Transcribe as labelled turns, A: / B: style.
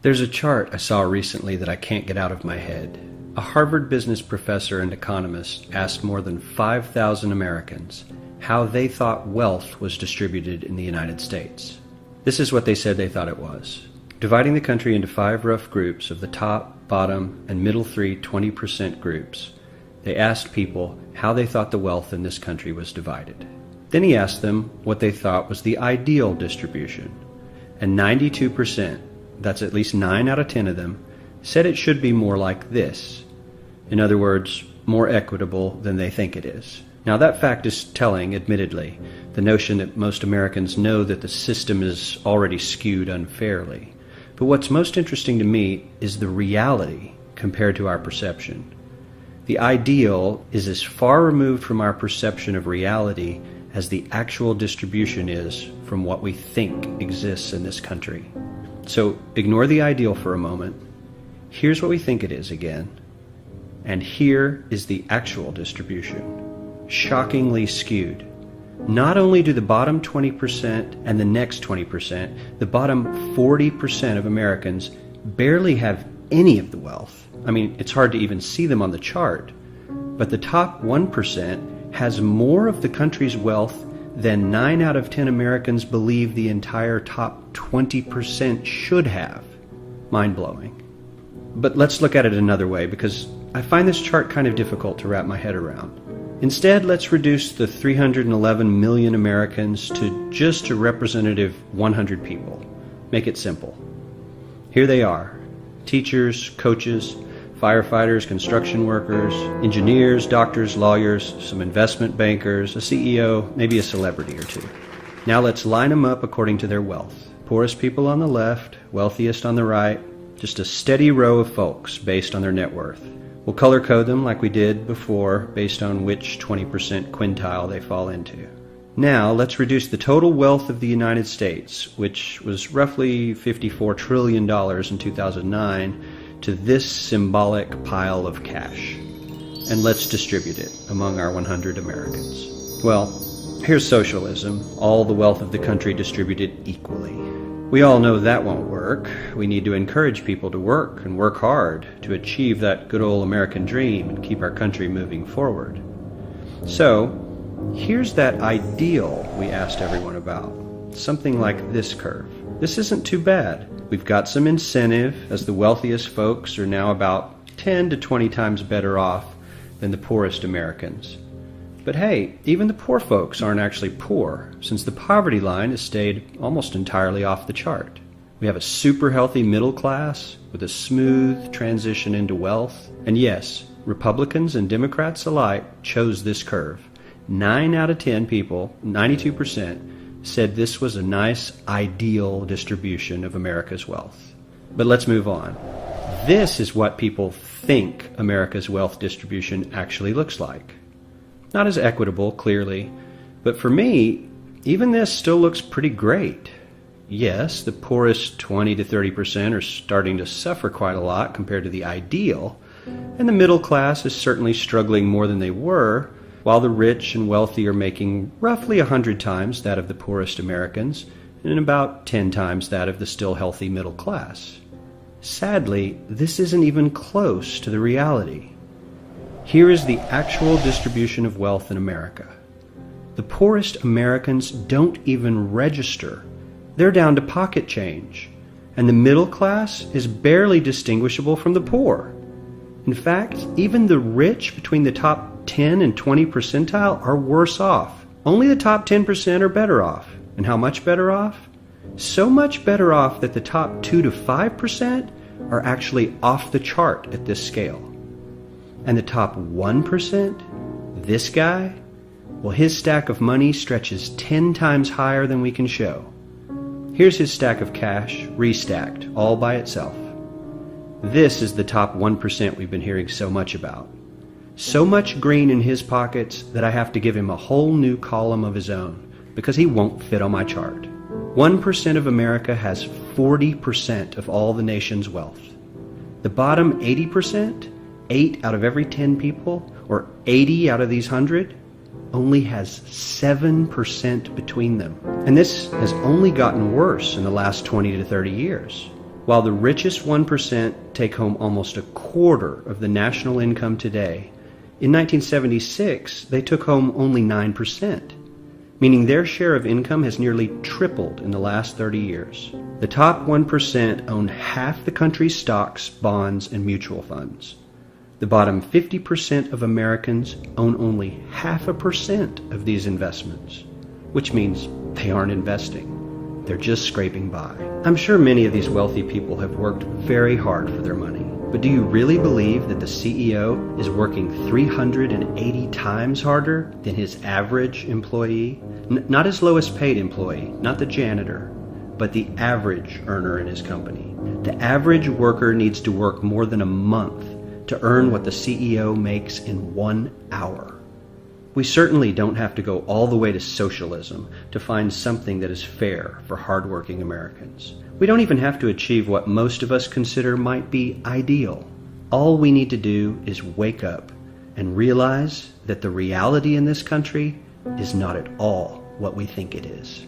A: There's a chart I saw recently that I can't get out of my head. A Harvard business professor and economist asked more than 5,000 Americans how they thought wealth was distributed in the United States. This is what they said they thought it was. Dividing the country into 5 rough groups of the top, bottom, and middle 3 20% groups, they asked people how they thought the wealth in this country was divided. Then he asked them what they thought was the ideal distribution. And 92%, that's at least 9 out of 10 of them, said it should be more like this. In other words, more equitable than they think it is. Now that fact is telling, admittedly, the notion that most Americans know that the system is already skewed unfairly. But what's most interesting to me is the reality compared to our perception. The ideal is as far removed from our perception of reality as the actual distribution is from what we think exists in this country. So ignore the ideal for a moment. Here's what we think it is again. And here is the actual distribution. Shockingly skewed. Not only do the bottom 20% and the next 20%, the bottom 40% of Americans barely have any of the wealth. I mean, it's hard to even see them on the chart. But the top 1% has more of the country's wealth than 9 out of 10 Americans believe the entire top 20% should have. Mind-blowing. But let's look at it another way, because I find this chart kind of difficult to wrap my head around. Instead, let's reduce the 311 million Americans to just a representative 100 people. Make it simple. Here they are: teachers, coaches, firefighters, construction workers, engineers, doctors, lawyers, some investment bankers, a CEO, maybe a celebrity or two. Now let's line them up according to their wealth. Poorest people on the left, wealthiest on the right, just a steady row of folks based on their net worth. We'll color code them like we did before based on which 20% quintile they fall into. Now let's reduce the total wealth of the United States, which was roughly $54 trillion in 2009, to this symbolic pile of cash. And let's distribute it among our 100 Americans. Well, here's socialism, all the wealth of the country distributed equally. We all know that won't work. We need to encourage people to work and work hard to achieve that good old American dream and keep our country moving forward. So, here's that ideal we asked everyone about. Something like this curve. This isn't too bad. We've got some incentive, as the wealthiest folks are now about 10 to 20 times better off than the poorest Americans. But hey, even the poor folks aren't actually poor, since the poverty line has stayed almost entirely off the chart. We have a super healthy middle class with a smooth transition into wealth. And yes, Republicans and Democrats alike chose this curve. 9 out of 10 people, 92%, said this was a nice, ideal distribution of America's wealth. But let's move on. This is what people think America's wealth distribution actually looks like. Not as equitable, clearly, but for me, even this still looks pretty great. Yes, the poorest 20 to 30% are starting to suffer quite a lot compared to the ideal, and the middle class is certainly struggling more than they were, while the rich and wealthy are making roughly 100 times that of the poorest Americans, and about 10 times that of the still healthy middle class. Sadly, this isn't even close to the reality. Here is the actual distribution of wealth in America. The poorest Americans don't even register. They're down to pocket change. And the middle class is barely distinguishable from the poor. In fact, even the rich between the top 10 and 20 percentile are worse off. Only the top 10% are better off. And how much better off? So much better off that the top 2 to 5% are actually off the chart at this scale. And the top 1%, this guy, well, his stack of money stretches 10 times higher than we can show. Here's his stack of cash, restacked, all by itself. This is the top 1% we've been hearing so much about. So much green in his pockets that I have to give him a whole new column of his own, because he won't fit on my chart. 1% of America has 40% of all the nation's wealth. The bottom 80%, 8 out of every 10 people, or 80 out of these 100, only has 7% between them. And this has only gotten worse in the last 20 to 30 years. While the richest 1% take home almost a quarter of the national income today, in 1976 they took home only 9%, meaning their share of income has nearly tripled in the last 30 years. The top 1% own half the country's stocks, bonds, and mutual funds. The bottom 50% of Americans own only 0.5% of these investments, which means they aren't investing. They're just scraping by. I'm sure many of these wealthy people have worked very hard for their money, but do you really believe that the CEO is working 380 times harder than his average employee? Not his lowest paid employee, not the janitor, but the average earner in his company. The average worker needs to work more than a month to earn what the CEO makes in 1 hour. We certainly don't have to go all the way to socialism to find something that is fair for hardworking Americans. We don't even have to achieve what most of us consider might be ideal. All we need to do is wake up and realize that the reality in this country is not at all what we think it is.